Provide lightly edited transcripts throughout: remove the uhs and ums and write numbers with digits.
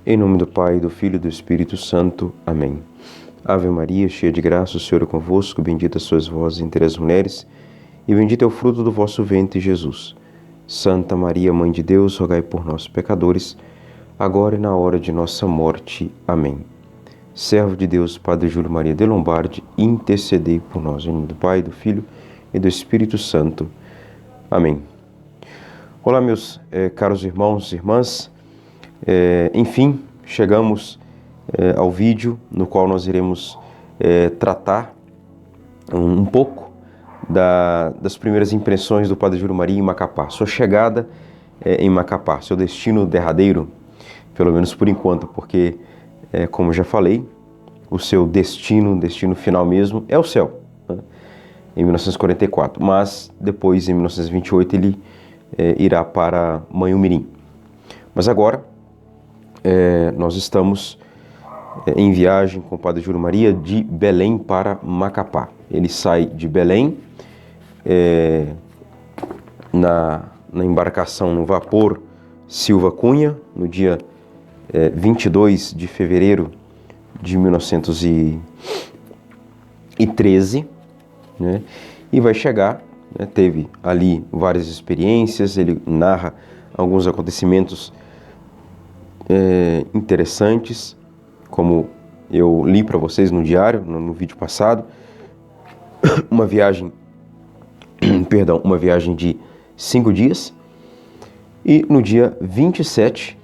Em nome do Pai, do Filho e do Espírito Santo. Amém. Ave Maria, cheia de graça, o Senhor é convosco, bendita sois vós entre as mulheres, e bendito é o fruto do vosso ventre, Jesus. Santa Maria, Mãe de Deus, rogai por nós, pecadores, agora e na hora de nossa morte. Amém. Servo de Deus, Padre Júlio Maria de Lombardi, intercedei por nós. Em nome do Pai, do Filho e do Espírito Santo. Amém. Olá, meus caros irmãos e irmãs. Enfim, chegamos ao vídeo no qual nós iremos tratar um pouco das primeiras impressões do Padre Júlio Maria em Macapá, sua chegada em Macapá, seu destino derradeiro, pelo menos por enquanto, porque, como já falei, o seu destino final mesmo é o céu, né? Em 1944, mas depois, em 1928, ele irá para Manhumirim. Mas agora, nós estamos em viagem com o Padre Júlio Maria de Belém para Macapá. Ele sai de Belém na embarcação no vapor Silva Cunha, no dia 22 de fevereiro de 1913, né? E vai chegar, né? Teve ali várias experiências, ele narra alguns acontecimentos interessantes, como eu li para vocês no diário, no vídeo passado, uma viagem de 5 dias, e no dia 27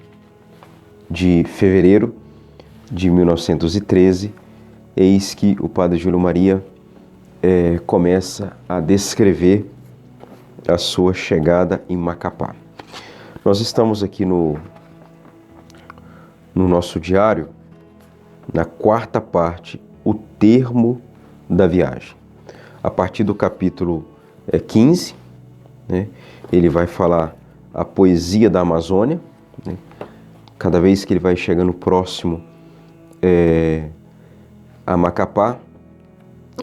de fevereiro de 1913, eis que o Padre Júlio Maria começa a descrever a sua chegada em Macapá. Nós estamos aqui no nosso diário, na quarta parte, o termo da viagem. A partir do capítulo 15, né, ele vai falar a poesia da Amazônia, né? Cada vez que ele vai chegando próximo a Macapá,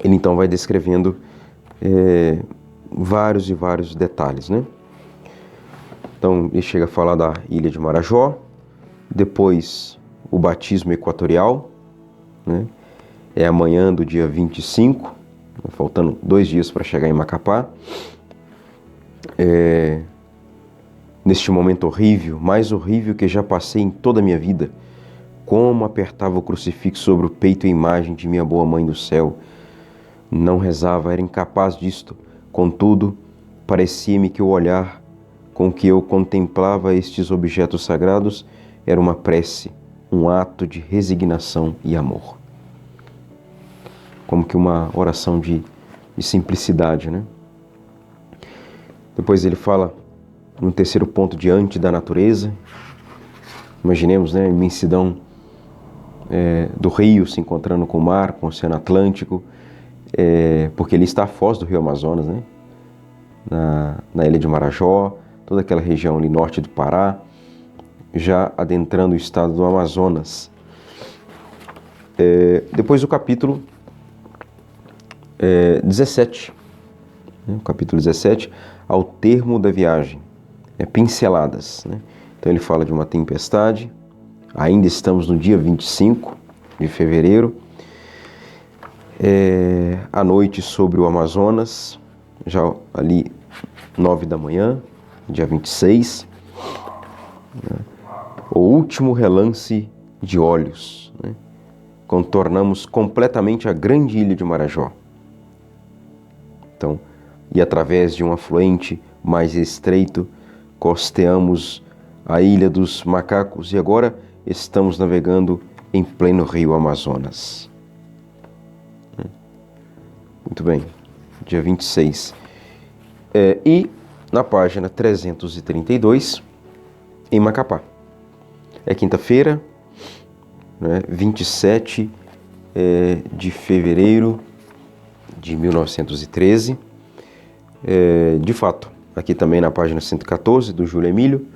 ele então vai descrevendo vários e vários detalhes, né? Então ele chega a falar da ilha de Marajó, depois o batismo equatorial, né? É amanhã do dia 25, faltando 2 dias para chegar em Macapá. Neste momento horrível, mais horrível que já passei em toda a minha vida, como apertava o crucifixo sobre o peito a imagem de minha boa mãe do céu. Não rezava, era incapaz disto, contudo, parecia-me que o olhar com que eu contemplava estes objetos sagrados era uma prece, um ato de resignação e amor. Como que uma oração de simplicidade, né? Depois ele fala no terceiro ponto, diante da natureza. Imaginemos, né, a imensidão do rio se encontrando com o mar, com o Oceano Atlântico, porque ali está a foz do rio Amazonas, né? Na ilha de Marajó, toda aquela região ali norte do Pará, já adentrando o estado do Amazonas. Depois o capítulo 17, né? O capítulo 17, ao termo da viagem, pinceladas, né? Então ele fala de uma tempestade, ainda estamos no dia 25 de fevereiro, à noite sobre o Amazonas, já ali 9 da manhã, dia 26, né? O último relance de olhos, né? Contornamos completamente a grande ilha de Marajó. Então, e através de um afluente mais estreito, costeamos a ilha dos macacos e agora estamos navegando em pleno rio Amazonas. Muito bem, dia 26. E na página 332, em Macapá. É quinta-feira, né, 27 de fevereiro de 1913. De fato, aqui também na página 114 do Júlio Emílio,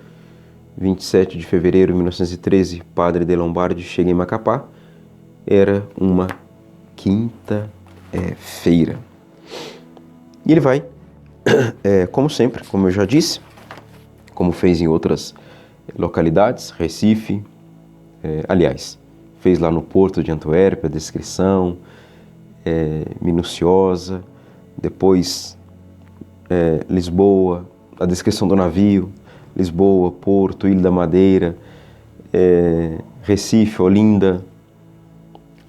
27 de fevereiro de 1913, Padre de Lombardi chega em Macapá. Era uma quinta-feira. E ele vai, como sempre, como eu já disse, como fez em outras localidades, Recife, aliás, fez lá no porto de Antuérpia a descrição minuciosa, depois Lisboa, a descrição do navio, Lisboa, Porto, Ilha da Madeira, Recife, Olinda,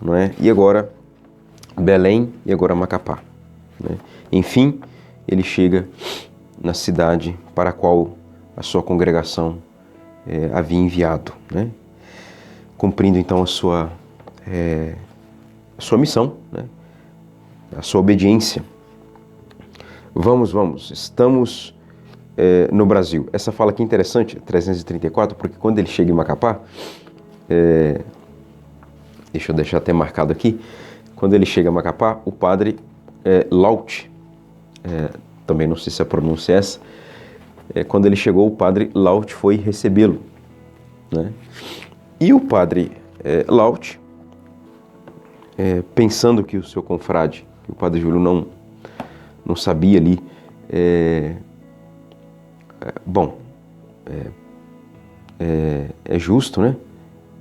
não é? E agora Belém e agora Macapá, né? Enfim, ele chega na cidade para a qual a sua congregação havia enviado, né? Cumprindo então a sua missão, né? A sua obediência. Vamos, estamos no Brasil. Essa fala aqui é interessante, 334, porque quando ele chega em Macapá, deixa eu deixar até marcado aqui, quando ele chega a Macapá, o padre Laut, também não sei se a pronúncia é essa, quando ele chegou, o padre Laut foi recebê-lo, né? E o padre Laut, pensando que o seu confrade, que o padre Júlio não sabia ali, é justo, né?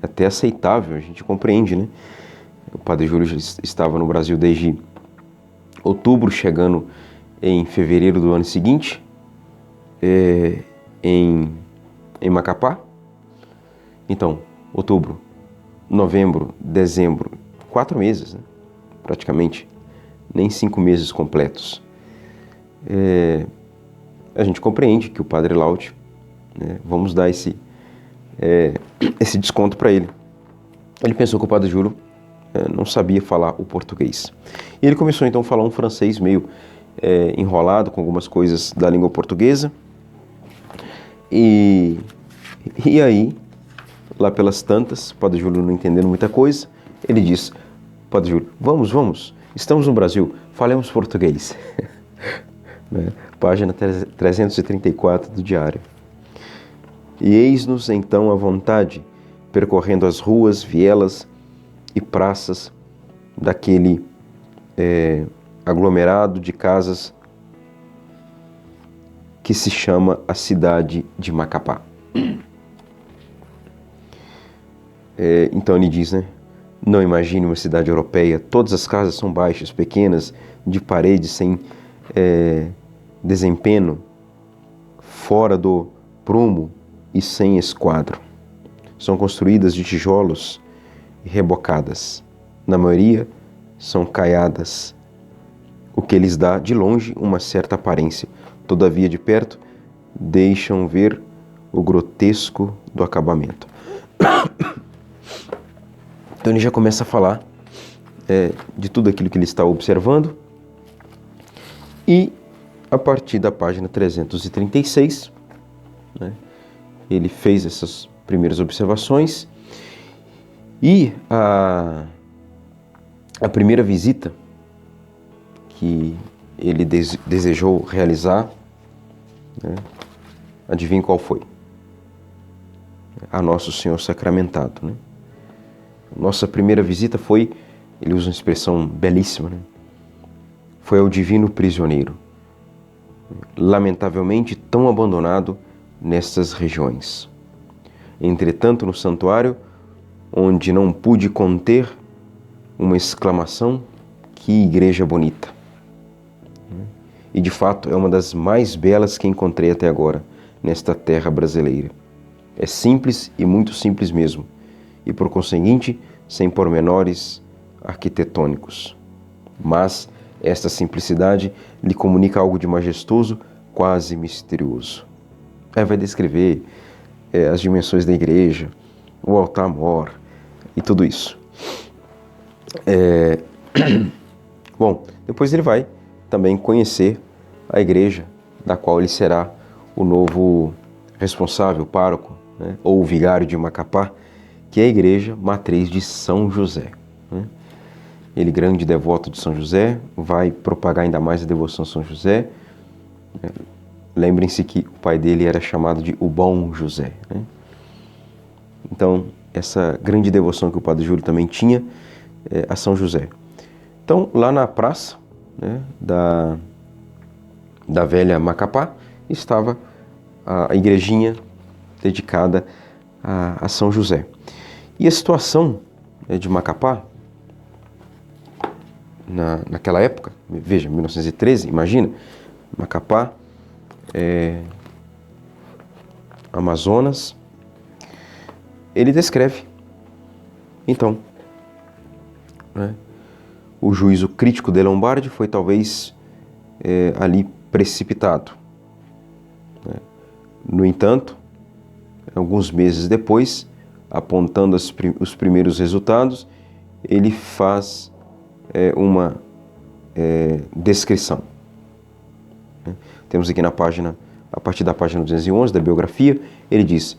Até aceitável, a gente compreende, né? O padre Júlio já estava no Brasil desde outubro, chegando em fevereiro do ano seguinte, em Macapá. Então, outubro, novembro, dezembro, 4 meses, né? Praticamente, nem 5 meses completos. A gente compreende que o padre Laut, vamos dar esse desconto para ele. Ele pensou que o padre Júlio não sabia falar o português. E ele começou então a falar um francês meio enrolado com algumas coisas da língua portuguesa. E aí, lá pelas tantas, o padre Júlio não entendendo muita coisa, ele diz: padre Júlio, vamos, estamos no Brasil, falemos português. Página 334 do diário. E eis-nos então à vontade, percorrendo as ruas, vielas e praças daquele aglomerado de casas que se chama a cidade de Macapá. Então ele diz, né? Não imagine uma cidade europeia, todas as casas são baixas, pequenas, de paredes sem desempeno, fora do prumo e sem esquadro. São construídas de tijolos e rebocadas. Na maioria, são caiadas, o que lhes dá de longe uma certa aparência. Todavia, de perto, deixam ver o grotesco do acabamento. Então ele já começa a falar de tudo aquilo que ele está observando. E a partir da página 336, né, ele fez essas primeiras observações. E a primeira visita que ele desejou realizar, né, adivinhe qual foi? A Nosso Senhor Sacramentado, né? Nossa primeira visita foi, ele usa uma expressão belíssima, né? Foi ao divino prisioneiro, lamentavelmente tão abandonado nestas regiões. Entretanto, no santuário, onde não pude conter uma exclamação: que igreja bonita! E de fato é uma das mais belas que encontrei até agora nesta terra brasileira. É simples e muito simples mesmo, e por conseguinte, sem pormenores arquitetônicos. Mas esta simplicidade lhe comunica algo de majestoso, quase misterioso. Aí vai descrever as dimensões da igreja, o altar-mor e tudo isso. Bom, depois ele vai também conhecer a igreja da qual ele será o novo responsável, pároco, né, ou vigário de Macapá, que é a igreja matriz de São José, né? Ele, grande devoto de São José, vai propagar ainda mais a devoção a São José. Lembrem-se que o pai dele era chamado de o Bom José, né? Então, essa grande devoção que o padre Júlio também tinha a São José. Então, lá na praça, né, da velha Macapá, estava a igrejinha dedicada a São José. E a situação de Macapá, naquela época, veja, 1913, imagina, Macapá, Amazonas, ele descreve, então, né, o juízo crítico de Lombardi foi talvez ali precipitado. Né? No entanto, alguns meses depois, apontando os primeiros resultados, ele faz uma descrição. Né? Temos aqui na página, a partir da página 211 da biografia, ele diz: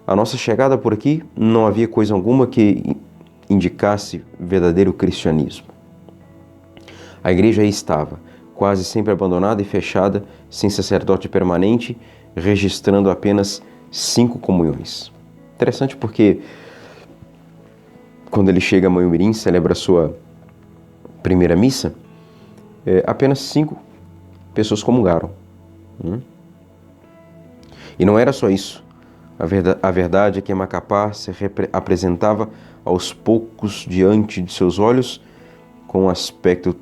a nossa chegada por aqui não havia coisa alguma que indicasse verdadeiro cristianismo. A igreja aí estava, quase sempre abandonada e fechada, sem sacerdote permanente, registrando apenas 5 comunhões. Interessante porque quando ele chega a Manhumirim, celebra a sua primeira missa, apenas 5 pessoas comungaram. E não era só isso. A verdade é que Macapá se apresentava aos poucos diante de seus olhos com um aspecto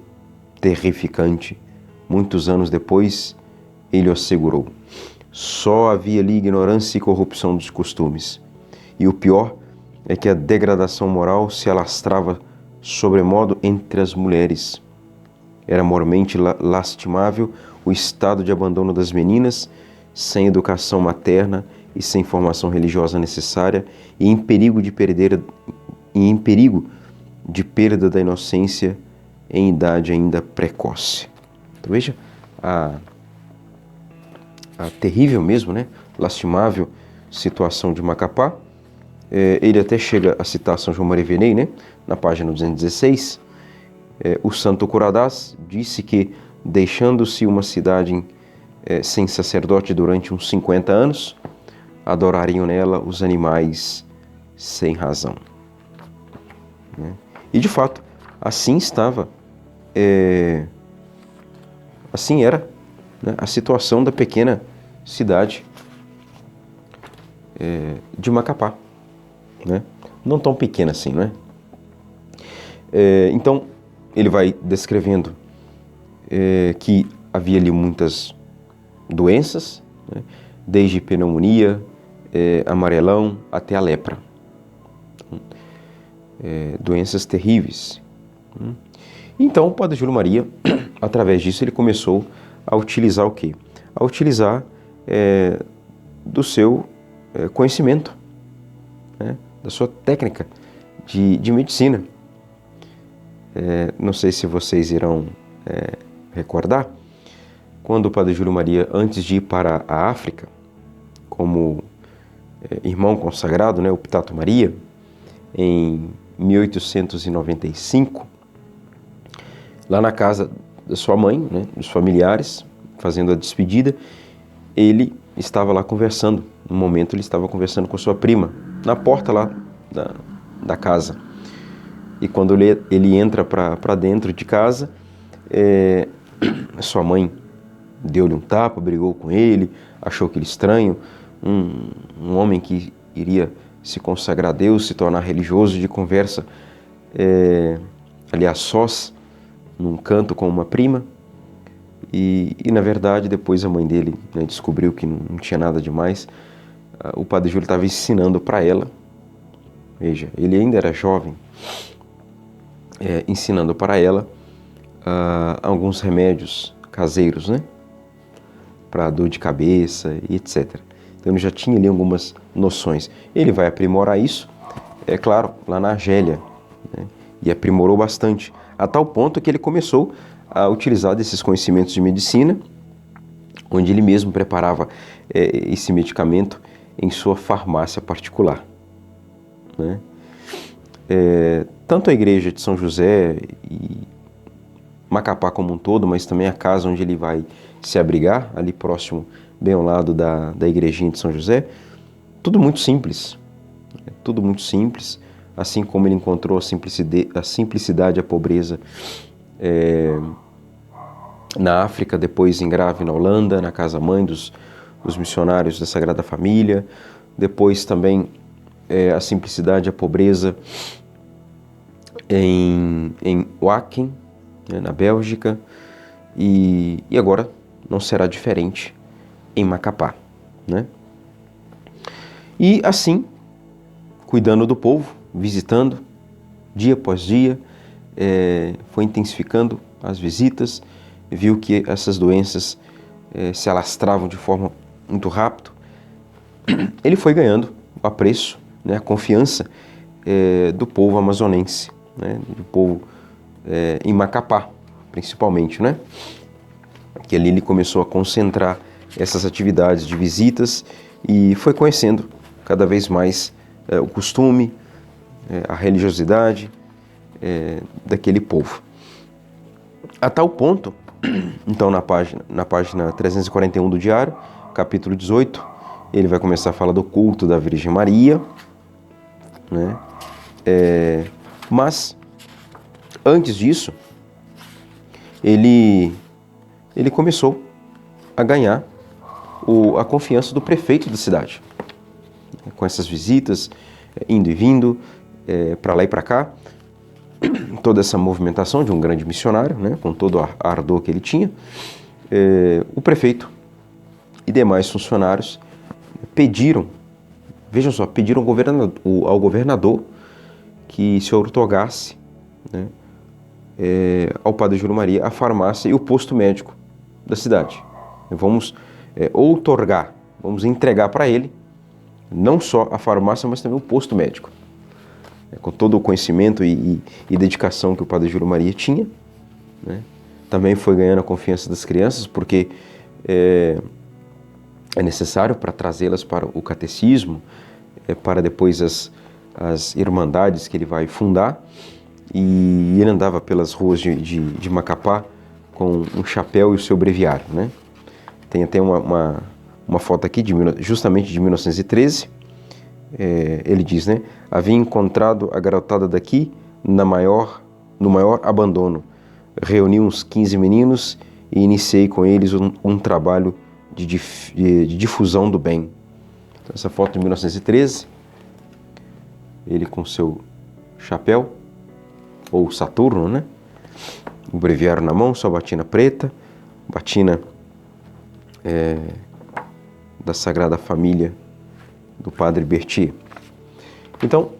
terrificante. Muitos anos depois, ele o assegurou. Só havia ali ignorância e corrupção dos costumes. E o pior é que a degradação moral se alastrava sobremodo entre as mulheres. Era moralmente lastimável o estado de abandono das meninas, sem educação materna e sem formação religiosa necessária, e em perigo de perda da inocência em idade ainda precoce. Então veja a terrível mesmo, né, lastimável situação de Macapá. Ele até chega a citar São João Maria Vianney, né, na página 216. O santo Curadás disse que, deixando-se uma cidade sem sacerdote durante uns 50 anos, adorariam nela os animais sem razão. E de fato, assim estava, assim era, né, a situação da pequena cidade de Macapá, né? Não tão pequena assim, né? Então, ele vai descrevendo que havia ali muitas doenças, né? Desde pneumonia, amarelão, até a lepra. Doenças terríveis. Então, o Padre Júlio Maria, através disso, ele começou a utilizar o quê? A utilizar do seu conhecimento, né? Da sua técnica de medicina. Não sei se vocês irão recordar, quando o Padre Júlio Maria, antes de ir para a África, como irmão consagrado, né, o Pitato Maria, em 1895, lá na casa da sua mãe, né, dos familiares, fazendo a despedida, ele estava lá conversando. No momento, ele estava conversando com sua prima, na porta lá da casa. E quando ele entra para dentro de casa, sua mãe deu-lhe um tapa, brigou com ele, achou aquele estranho, um homem que iria se consagrar a Deus, se tornar religioso, de conversa ali a sós, num canto com uma prima. E na verdade, depois a mãe dele, né, descobriu que não tinha nada demais. O Padre Júlio estava ensinando para ela, veja, ele ainda era jovem, ensinando para ela alguns remédios caseiros, né, para dor de cabeça e etc. Então ele já tinha ali algumas noções. Ele vai aprimorar isso, é claro, lá na Argélia, né, e aprimorou bastante, a tal ponto que ele começou a utilizar desses conhecimentos de medicina, onde ele mesmo preparava esse medicamento em sua farmácia particular, né? Tanto a igreja de São José e Macapá como um todo, mas também a casa onde ele vai se abrigar, ali próximo, bem ao lado da igrejinha de São José, tudo muito simples, assim como ele encontrou a simplicidade e a pobreza na África, depois em Grave, na Holanda, na casa-mãe dos missionários da Sagrada Família, depois também a simplicidade, a pobreza em Wacken, né, na Bélgica, e agora não será diferente em Macapá, né? E assim, cuidando do povo, visitando dia após dia, foi intensificando as visitas, viu que essas doenças se alastravam de forma muito rápida. Ele foi ganhando o apreço, né, a confiança do povo amazonense, né, do povo em Macapá, principalmente, né? Que ali ele começou a concentrar essas atividades de visitas e foi conhecendo cada vez mais o costume, a religiosidade daquele povo. A tal ponto, então na página 341 do diário, capítulo 18, ele vai começar a falar do culto da Virgem Maria, né? Mas, antes disso, ele começou a ganhar a confiança do prefeito da cidade, com essas visitas, indo e vindo, para lá e para cá, toda essa movimentação de um grande missionário, né, com todo o ardor que ele tinha. O prefeito e demais funcionários pediram, vejam só, pediram ao governador que se outorgasse, né, ao Padre Júlio Maria a farmácia e o posto médico da cidade. Vamos outorgar, vamos entregar para ele não só a farmácia, mas também o posto médico. Com todo o conhecimento e dedicação que o Padre Júlio Maria tinha, né? Também foi ganhando a confiança das crianças, porque é necessário para trazê-las para o catecismo, para depois as irmandades que ele vai fundar. E ele andava pelas ruas de Macapá com um chapéu e o seu breviário, né? Tem até uma foto aqui, justamente de 1913, ele diz, né? Havia encontrado a garotada daqui no maior abandono. Reuni uns 15 meninos e iniciei com eles um trabalho de difusão do bem. Então, essa foto de 1913, ele com seu chapéu, ou Saturno, né? O breviário na mão, sua batina preta, batina da Sagrada Família do Padre Berthier. Então,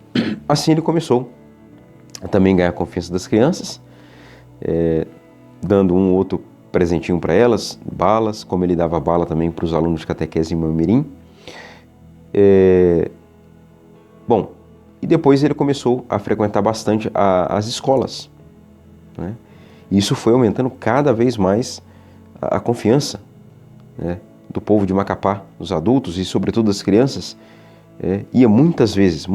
assim ele começou a também ganhar a confiança das crianças, dando um outro presentinho para elas, balas, como ele dava bala também para os alunos de catequese em Mamirim. Bom, e depois ele começou a frequentar bastante as escolas, né? E isso foi aumentando cada vez mais a confiança, né, do povo de Macapá, dos adultos e sobretudo das crianças. Ia muitas vezes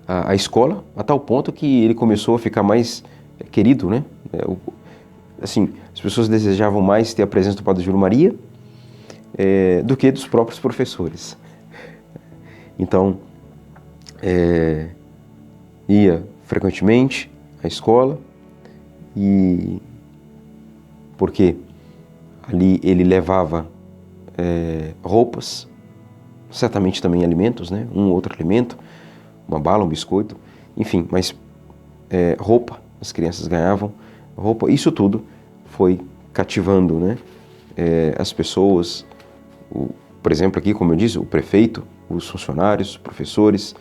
a escola, a tal ponto que ele começou a ficar mais querido, né? Assim, as pessoas desejavam mais ter a presença do Padre Júlio Maria do que dos próprios professores. Então, ia frequentemente à escola, e porque ali ele levava roupas, certamente também alimentos, né? Um ou outro alimento, uma bala, um biscoito, enfim, mas roupa, as crianças ganhavam roupa. Isso tudo foi cativando, né, as pessoas, por exemplo aqui, como eu disse, o prefeito, os funcionários, os professores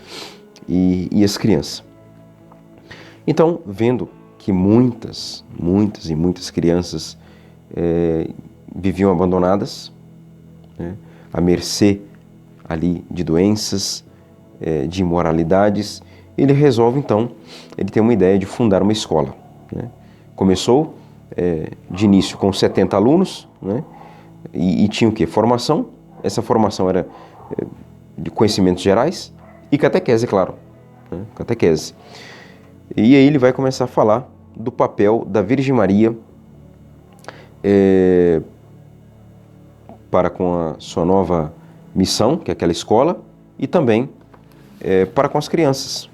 e as crianças. Então, vendo que muitas crianças viviam abandonadas, né, à mercê ali de doenças, de imoralidades, ele resolve então, ele tem uma ideia de fundar uma escola, né? Começou de início com 70 alunos, né? E tinha o quê? Formação. Essa formação era de conhecimentos gerais e catequese, claro, né? Catequese. E aí ele vai começar a falar do papel da Virgem Maria para com a sua nova missão, que é aquela escola, e também para com as crianças.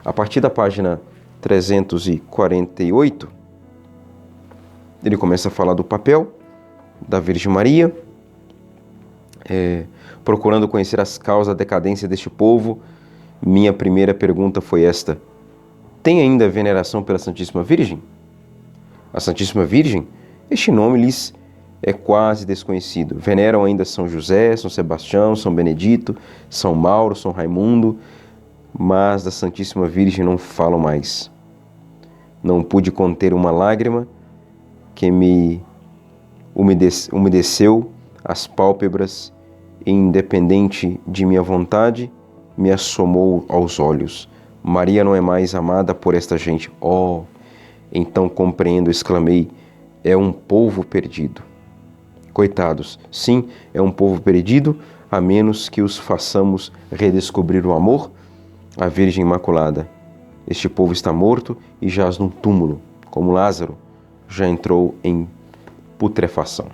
A partir da página 348, ele começa a falar do papel da Virgem Maria procurando conhecer as causas da decadência deste povo, minha primeira pergunta foi esta: tem ainda veneração pela Santíssima Virgem? A Santíssima Virgem, este nome lhes é quase desconhecido. Veneram ainda São José, São Sebastião, São Benedito, São Mauro, São Raimundo, mas da Santíssima Virgem não falam mais. Não pude conter uma lágrima que me umedeceu as pálpebras e, independente de minha vontade, me assomou aos olhos. Maria não é mais amada por esta gente. Oh, então compreendo, exclamei, é um povo perdido. Coitados, sim, é um povo perdido, a menos que os façamos redescobrir o amor à Virgem Imaculada. Este povo está morto e jaz num túmulo, como Lázaro já entrou em putrefação.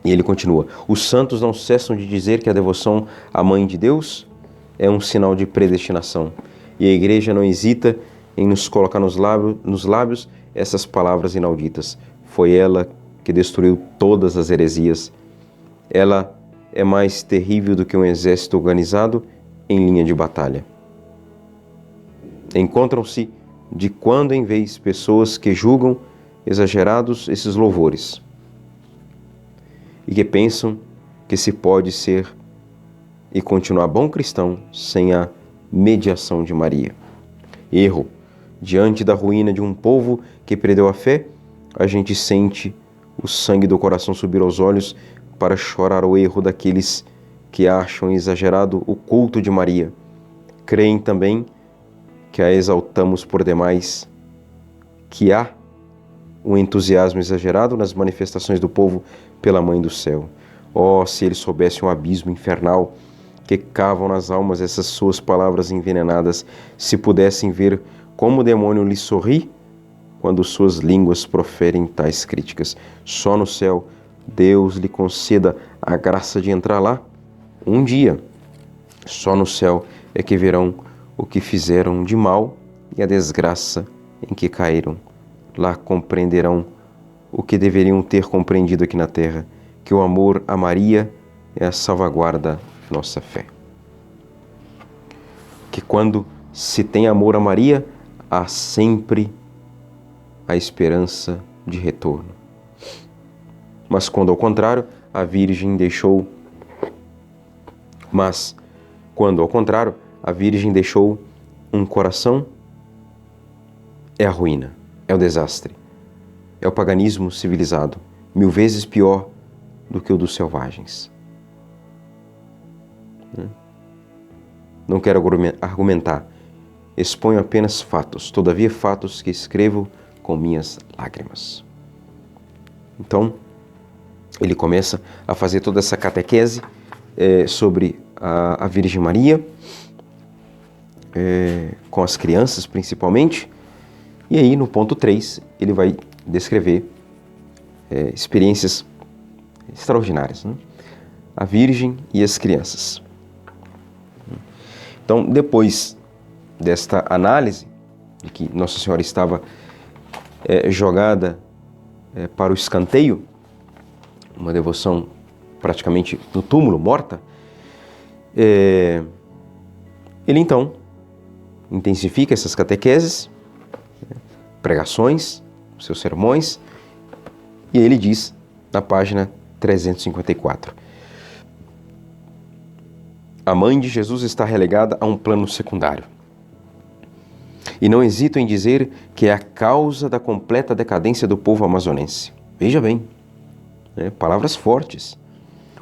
E ele continua: os santos não cessam de dizer que a devoção à Mãe de Deus é um sinal de predestinação. E a Igreja não hesita em nos colocar nos lábios essas palavras inauditas. Foi ela que destruiu todas as heresias. Ela é mais terrível do que um exército organizado em linha de batalha. Encontram-se de quando em vez pessoas que julgam exagerados esses louvores e que pensam que se pode ser e continuar bom cristão sem a mediação de Maria. Erro. Diante da ruína de um povo que perdeu a fé, a gente sente o sangue do coração subir aos olhos para chorar o erro daqueles que acham exagerado o culto de Maria. Creem também que a exaltamos por demais, que há um entusiasmo exagerado nas manifestações do povo pela Mãe do Céu. Oh, se eles soubessem o abismo infernal que cavam nas almas essas suas palavras envenenadas, se pudessem ver como o demônio lhe sorri quando suas línguas proferem tais críticas. Só no céu Deus lhe conceda a graça de entrar lá um dia. Só no céu é que verão o que fizeram de mal e a desgraça em que caíram. Lá compreenderão o que deveriam ter compreendido aqui na terra, que o amor a Maria é a salvaguarda de nossa fé. Que quando se tem amor a Maria, há sempre a esperança de retorno. Mas quando ao contrário, a Virgem deixou um coração, é a ruína, é o desastre, é o paganismo civilizado, 1000 vezes pior do que o dos selvagens. Não quero argumentar, exponho apenas fatos, todavia fatos que escrevo com minhas lágrimas. Então, ele começa a fazer toda essa catequese sobre a Virgem Maria, com as crianças principalmente, e aí no ponto 3 ele vai descrever experiências extraordinárias, né? A Virgem e as crianças. Então, depois desta análise de que Nossa Senhora estava jogada para o escanteio, uma devoção praticamente no túmulo, morta, ele então intensifica essas catequeses, pregações, seus sermões, e ele diz na página 354: a Mãe de Jesus está relegada a um plano secundário. E não hesito em dizer que é a causa da completa decadência do povo amazonense. Veja bem, palavras fortes.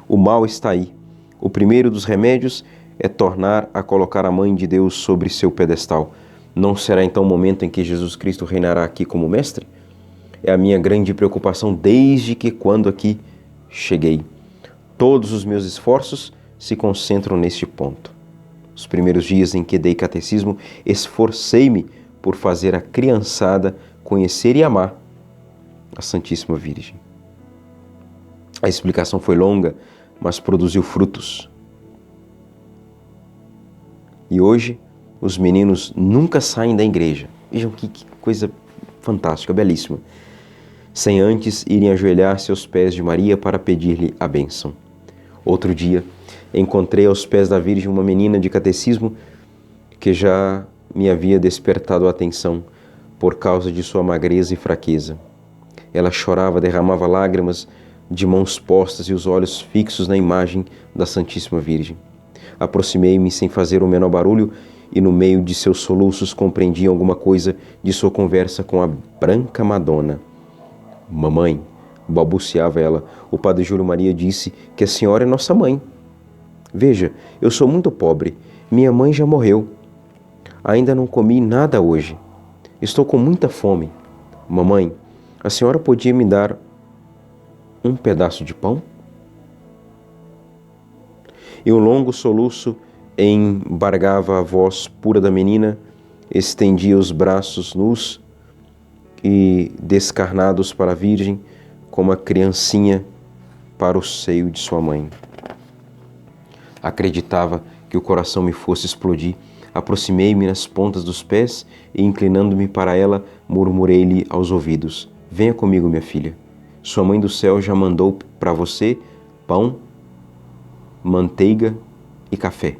O mal está aí. O primeiro dos remédios é tornar a colocar a Mãe de Deus sobre seu pedestal. Não será então o momento em que Jesus Cristo reinará aqui como mestre? É a minha grande preocupação desde que quando aqui cheguei. Todos os meus esforços se concentram neste ponto. Os primeiros dias em que dei catecismo, esforcei-me por fazer a criançada conhecer e amar a Santíssima Virgem. A explicação foi longa, mas produziu frutos. E hoje, os meninos nunca saem da igreja. Vejam que coisa fantástica, belíssima. sem antes irem ajoelhar-se aos pés de Maria para pedir-lhe a bênção. Outro dia, encontrei aos pés da Virgem uma menina de catecismo que já me havia despertado a atenção por causa de sua magreza e fraqueza. Ela chorava, derramava lágrimas, de mãos postas e os olhos fixos na imagem da Santíssima Virgem. Aproximei-me sem fazer o menor barulho e no meio de seus soluços compreendi alguma coisa de sua conversa com a branca Madonna. Mamãe, balbuciava ela, o padre Júlio Maria disse que a senhora é nossa mãe. Veja, eu sou muito pobre, minha mãe já morreu. Ainda não comi nada hoje. Estou com muita fome. Mamãe, a senhora podia me dar um pedaço de pão? E um longo soluço embargava a voz pura da menina, estendia os braços nus e descarnados para a Virgem, como a criancinha para o seio de sua mãe. Acreditava que o coração me fosse explodir. Aproximei-me nas pontas dos pés e, inclinando-me para ela, murmurei-lhe aos ouvidos: venha comigo, minha filha. Sua mãe do céu já mandou para você pão, manteiga e café.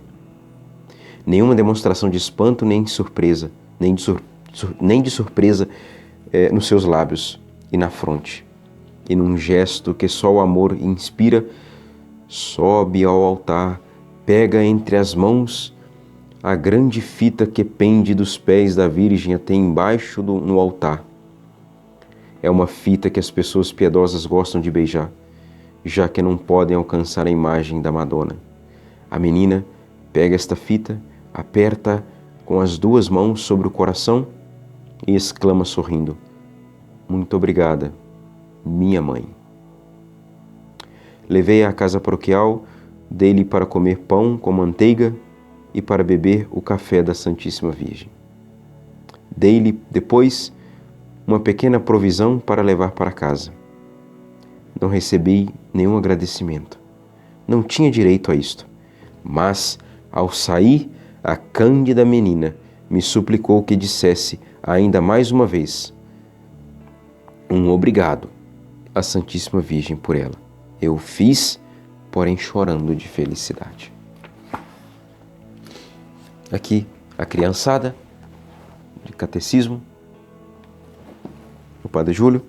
Nenhuma demonstração de espanto nem de surpresa, nem de surpresa nos seus lábios e na fronte. E num gesto que só o amor inspira, sobe ao altar, pega entre as mãos a grande fita que pende dos pés da Virgem até embaixo no altar. É uma fita que as pessoas piedosas gostam de beijar, já que não podem alcançar a imagem da Madonna. A menina pega esta fita, aperta com as duas mãos sobre o coração e exclama sorrindo: muito obrigada, minha mãe. Levei-a à casa paroquial, dei-lhe para comer pão com manteiga e para beber o café da Santíssima Virgem. Dei-lhe depois uma pequena provisão para levar para casa. Não recebi nenhum agradecimento. Não tinha direito a isto. Mas, ao sair, a cândida menina me suplicou que dissesse ainda mais uma vez um obrigado à Santíssima Virgem por ela. Eu fiz, porém chorando de felicidade. Aqui, a criançada de catecismo, o Padre Júlio,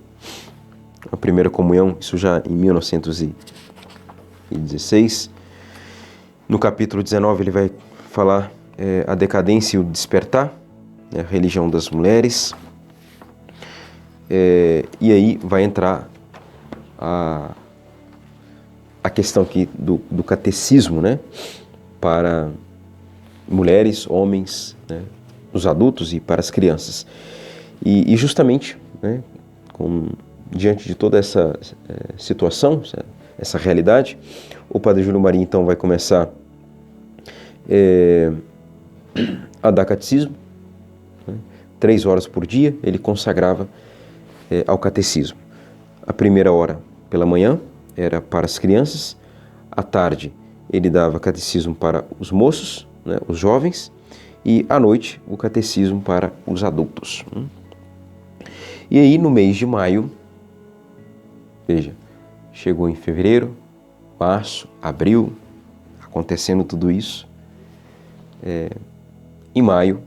a primeira comunhão, isso já em 1916. No capítulo 19 ele vai falar a decadência e o despertar, a religião das mulheres, e aí vai entrar a questão aqui do catecismo, né, para mulheres, homens, né, os adultos e para as crianças. E justamente, né, diante de toda essa situação, essa realidade, o Padre Júlio Maria então vai começar a dar catecismo, né, 3 horas por dia ele consagrava ao catecismo. A primeira hora pela manhã era para as crianças, à tarde ele dava catecismo para os moços, né, os jovens, e à noite o catecismo para os adultos. E aí no mês de maio, veja, chegou em fevereiro, março, abril, acontecendo tudo isso. Em maio,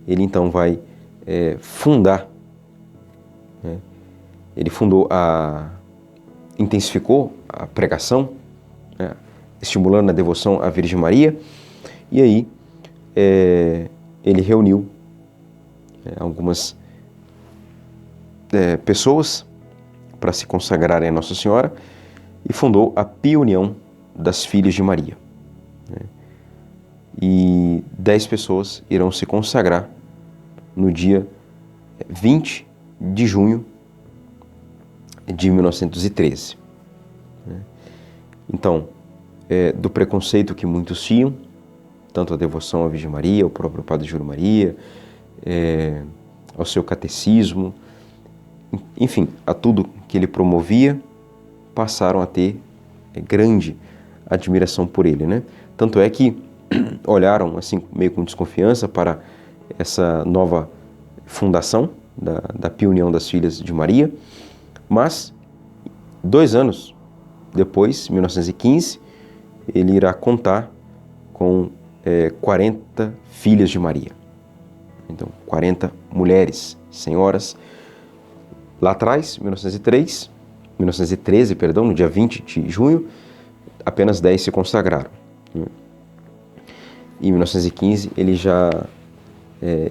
ele então vai fundar, né, ele intensificou a pregação, né, estimulando a devoção à Virgem Maria, e aí ele reuniu algumas pessoas para se consagrarem a Nossa Senhora e fundou a Pia União das Filhas de Maria. E 10 pessoas irão se consagrar no dia 20 de junho de 1913. Então, do preconceito que muitos tinham, tanto a devoção à Virgem Maria, ao próprio Padre Júlio Maria, ao seu catecismo, enfim, a tudo que ele promovia, passaram a ter grande admiração por ele, né? Tanto é que olharam assim meio com desconfiança para essa nova fundação, da Pia União das Filhas de Maria, mas 2 anos depois, 1915, ele irá contar com 40 filhas de Maria. Então, 40 mulheres, senhoras. Lá atrás, 1913, no dia 20 de junho, apenas 10 se consagraram. Em 1915, ele já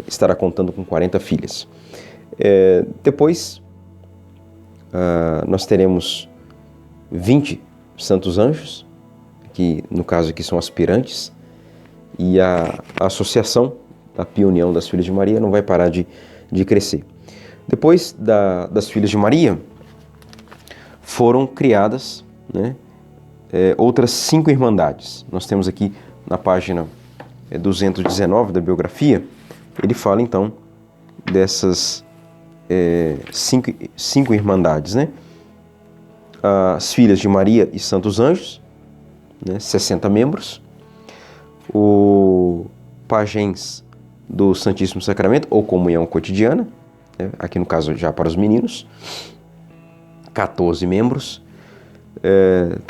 estará contando com 40 filhas. Depois, nós teremos 20 santos anjos, que no caso aqui são aspirantes, e a associação da Pia União das Filhas de Maria não vai parar de crescer. Depois das Filhas de Maria, foram criadas, né, outras 5 irmandades. Nós temos aqui na página 219 da biografia, ele fala então dessas 5 irmandades, né? As Filhas de Maria e Santos Anjos, né, 60 membros, o Pagens do Santíssimo Sacramento, ou Comunhão Cotidiana, né, aqui no caso já para os meninos, 14 membros,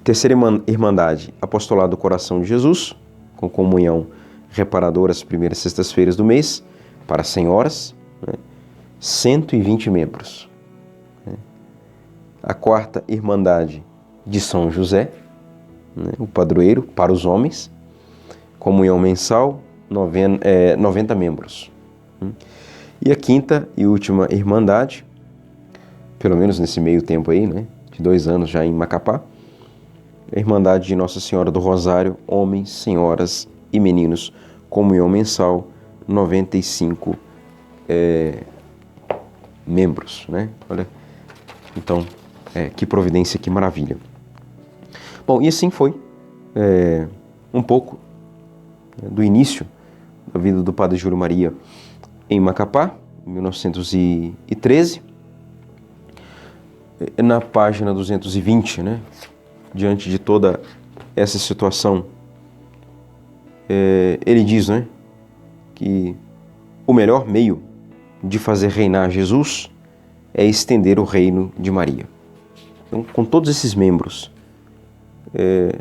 Terceira Irmandade, Apostolado do Coração de Jesus, com comunhão reparadora as primeiras sextas-feiras do mês, para senhoras, né, 120 membros. A Quarta Irmandade de São José, né, o padroeiro para os homens, comunhão mensal, 90 membros. E a quinta e última Irmandade, pelo menos nesse meio tempo aí, né, de 2 anos já em Macapá, a Irmandade de Nossa Senhora do Rosário, homens, senhoras e meninos, comunhão mensal, 95 membros, né? Olha, então, que providência, que maravilha. Bom, e assim foi um pouco do início da vida do Padre Júlio Maria em Macapá, em 1913. Na página 220, né, diante de toda essa situação, ele diz, né, que o melhor meio de fazer reinar Jesus é estender o reino de Maria. Então, com todos esses membros,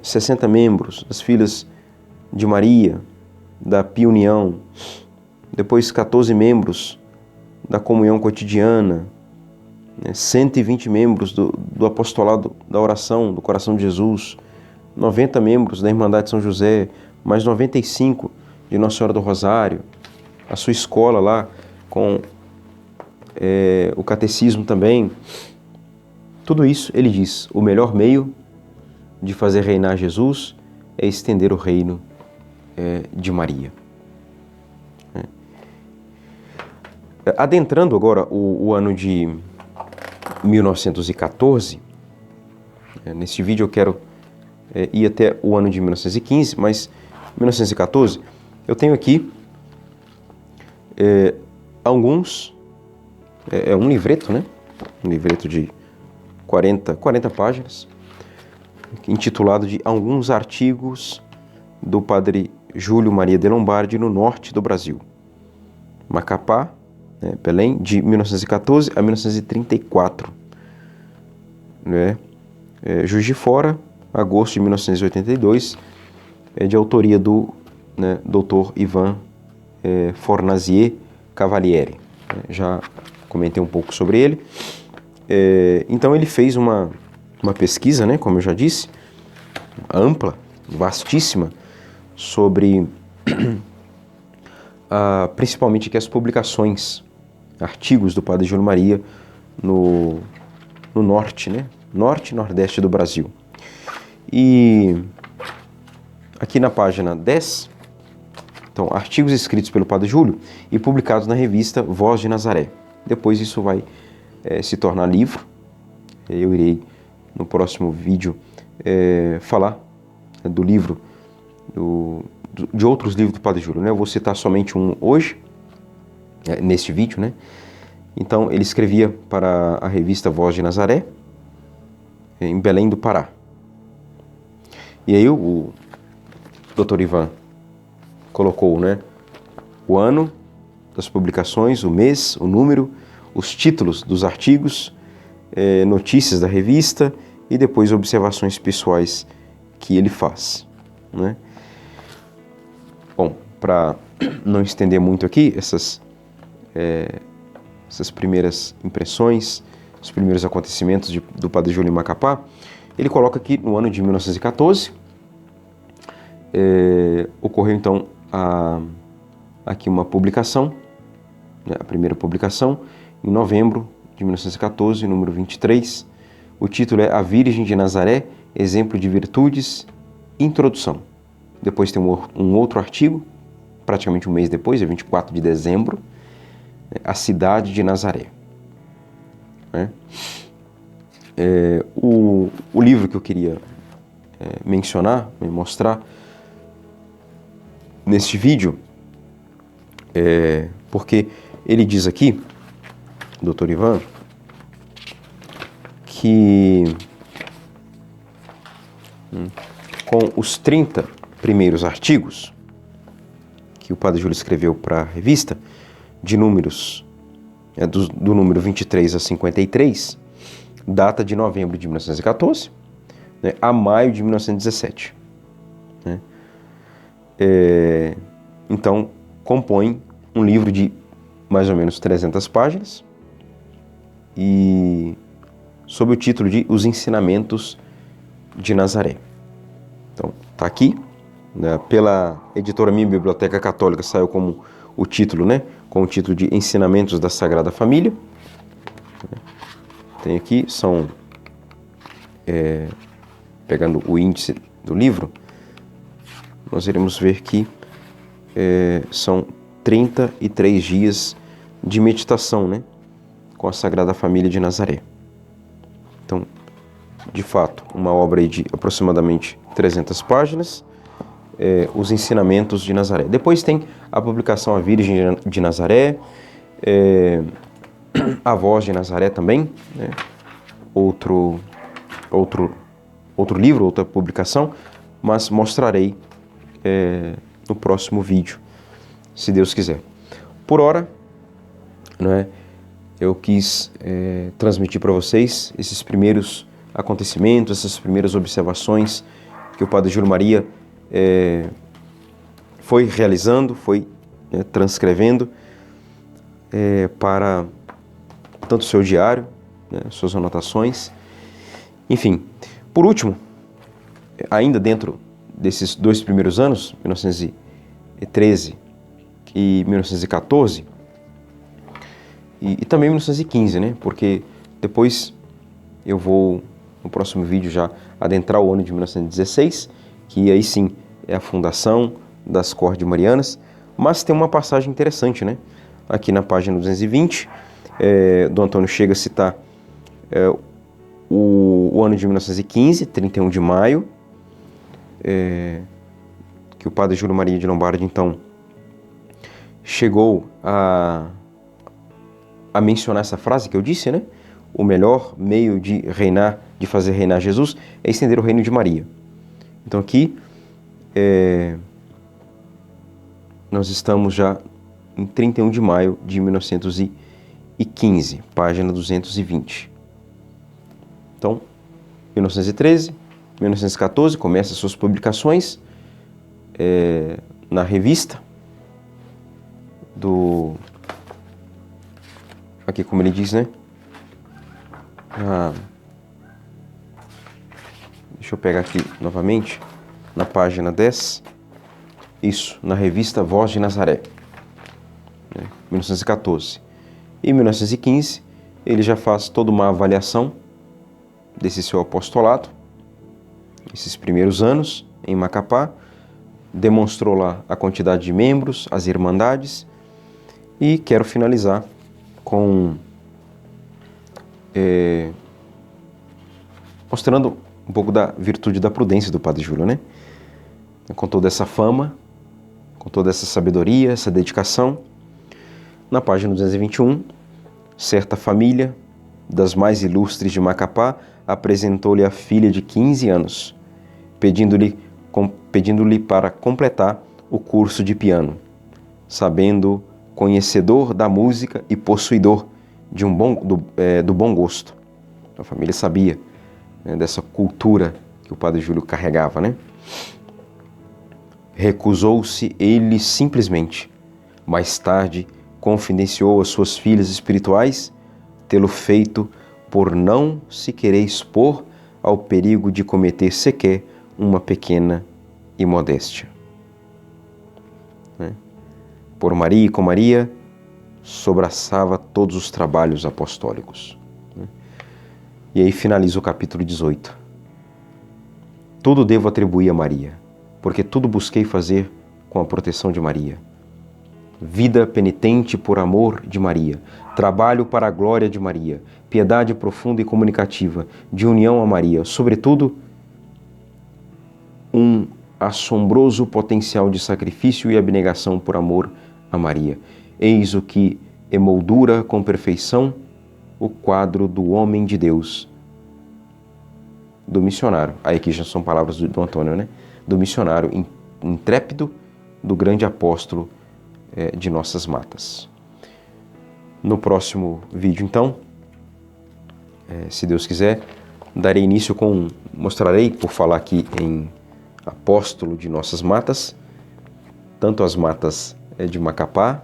60 membros, as filhas de Maria, da Pia União, depois 14 membros da Comunhão Cotidiana, 120 membros do Apostolado da Oração do Coração de Jesus, 90 membros da Irmandade de São José, mais 95 de Nossa Senhora do Rosário, a sua escola lá com o catecismo também. Tudo isso, ele diz, o melhor meio de fazer reinar Jesus é estender o reino de Maria. Adentrando agora o ano de 1914, neste vídeo eu quero ir até o ano de 1915, mas 1914 eu tenho aqui alguns, um livreto, né? Um livreto de 40 páginas, intitulado de Alguns Artigos do Padre Júlio Maria de Lombardi no Norte do Brasil. Macapá, Belém, de 1914 a 1934. Juiz de Fora, agosto de 1982, de autoria do Dr. Ivan Fornazier Cavalieri. Já comentei um pouco sobre ele. Então ele fez uma pesquisa, né, como eu já disse, ampla, vastíssima, sobre principalmente aqui as publicações, artigos do Padre Júlio Maria no norte, né, norte e nordeste do Brasil. E aqui na página 10, então, artigos escritos pelo Padre Júlio e publicados na revista Voz de Nazaré. Depois isso vai se tornar livro. Eu irei, no próximo vídeo, falar do livro, de outros livros do Padre Júlio, né? Eu vou citar somente um hoje, neste vídeo, né? Então, ele escrevia para a revista Voz de Nazaré, em Belém do Pará. E aí o Dr. Ivan colocou, né, o ano das publicações, o mês, o número, os títulos dos artigos, notícias da revista e depois observações pessoais que ele faz, né? Bom, para não estender muito aqui essas primeiras impressões, os primeiros acontecimentos do Padre Júlio em Macapá, ele coloca que no ano de 1914 ocorreu então aqui uma publicação, né, a primeira publicação, em novembro de 1914, número 23. O título é A Virgem de Nazaré, Exemplo de Virtudes, Introdução. Depois tem um outro artigo, praticamente um mês depois, é 24 de dezembro, A Cidade de Nazaré. O livro que eu queria mencionar, mostrar neste vídeo, porque ele diz aqui, Dr. Ivan, que com os 30 primeiros artigos que o Padre Júlio escreveu para a revista, de números, do número 23 a 53, data de novembro de 1914, né, a maio de 1917. Né? Então, compõe um livro de mais ou menos 300 páginas e sob o título de Os Ensinamentos de Nazaré. Então, está aqui, né, pela editora Minha Biblioteca Católica, saiu como o título, né, com o título de Ensinamentos da Sagrada Família. Tem aqui, são, pegando o índice do livro, nós iremos ver que são 33 dias de meditação, né, com a Sagrada Família de Nazaré. Então, de fato, uma obra aí de aproximadamente 300 páginas, os ensinamentos de Nazaré. Depois tem a publicação A Virgem de Nazaré, A Voz de Nazaré também, né? outro livro, outra publicação, mas mostrarei no próximo vídeo, se Deus quiser. Por hora, né, eu quis transmitir para vocês esses primeiros acontecimentos, essas primeiras observações que o Padre Júlio Maria foi realizando, foi transcrevendo para tanto o seu diário, né, suas anotações, enfim. Por último, ainda dentro desses 2 primeiros anos, 1913 e 1914, e também 1915, né, porque depois eu vou, no próximo vídeo, já adentrar o ano de 1916, que aí sim é a fundação das Cordes Marianas, mas tem uma passagem interessante, né? Aqui na página 220, Dom Antônio chega a citar o ano de 1915, 31 de maio, que o Padre Júlio Maria de Lombardi, então, chegou a mencionar essa frase que eu disse, né? O melhor meio de reinar, de fazer reinar Jesus, é estender o reino de Maria. Então aqui, nós estamos já em 31 de maio de 1915, página 220. Então, 1913, 1914, começa suas publicações na revista aqui como ele diz, né? Deixa eu pegar aqui novamente, na página 10, isso, na revista Voz de Nazaré, 1914. Em 1915, ele já faz toda uma avaliação desse seu apostolado, esses primeiros anos em Macapá, demonstrou lá a quantidade de membros, as irmandades, e quero finalizar com mostrando um pouco da virtude da prudência do Padre Júlio, né? Com toda essa fama, com toda essa sabedoria, essa dedicação. Na página 221, certa família das mais ilustres de Macapá apresentou-lhe a filha de 15 anos, pedindo-lhe para completar o curso de piano, sabendo conhecedor da música e possuidor do bom gosto. A família sabia, né, dessa cultura que o Padre Júlio carregava, né? Recusou-se ele simplesmente. Mais tarde, confidenciou às suas filhas espirituais tê-lo feito por não se querer expor ao perigo de cometer sequer uma pequena imodéstia. Né? Por Maria e com Maria, sobraçava todos os trabalhos apostólicos. Né? E aí finaliza o capítulo 18. Tudo devo atribuir a Maria, porque tudo busquei fazer com a proteção de Maria. Vida penitente por amor de Maria, trabalho para a glória de Maria, piedade profunda e comunicativa, de união a Maria, sobretudo, um assombroso potencial de sacrifício e abnegação por amor a Maria. Eis o que emoldura com perfeição o quadro do homem de Deus, do missionário. Aí aqui já são palavras do Antônio, né? Do missionário intrépido, do grande apóstolo de nossas matas. No próximo vídeo, então, se Deus quiser, darei início mostrarei, por falar aqui em apóstolo de nossas matas, tanto as matas de Macapá,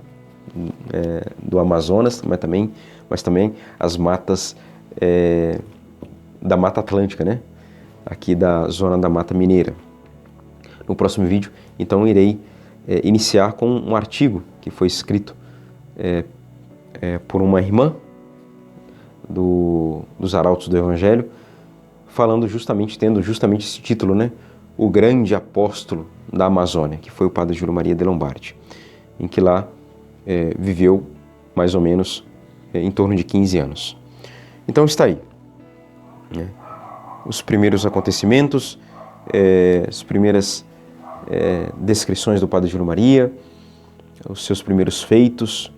do Amazonas, mas também as matas da Mata Atlântica, né? Aqui da zona da Mata Mineira. No próximo vídeo, então, irei iniciar com um artigo que foi escrito por uma irmã dos Arautos do Evangelho, tendo justamente esse título, né? O grande apóstolo da Amazônia, que foi o Padre Júlio Maria de Lombardi, em que lá viveu mais ou menos em torno de 15 anos. Então está aí, né? Os primeiros acontecimentos, as primeiras descrições do Padre Júlio Maria, os seus primeiros feitos.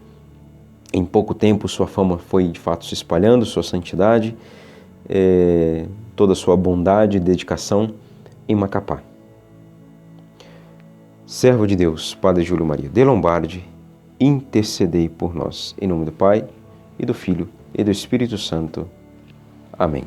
Em pouco tempo sua fama foi de fato se espalhando, sua santidade, toda a sua bondade e dedicação em Macapá. Servo de Deus, Padre Júlio Maria de Lombardi, intercedei por nós. Em nome do Pai, e do Filho, e do Espírito Santo. Amém.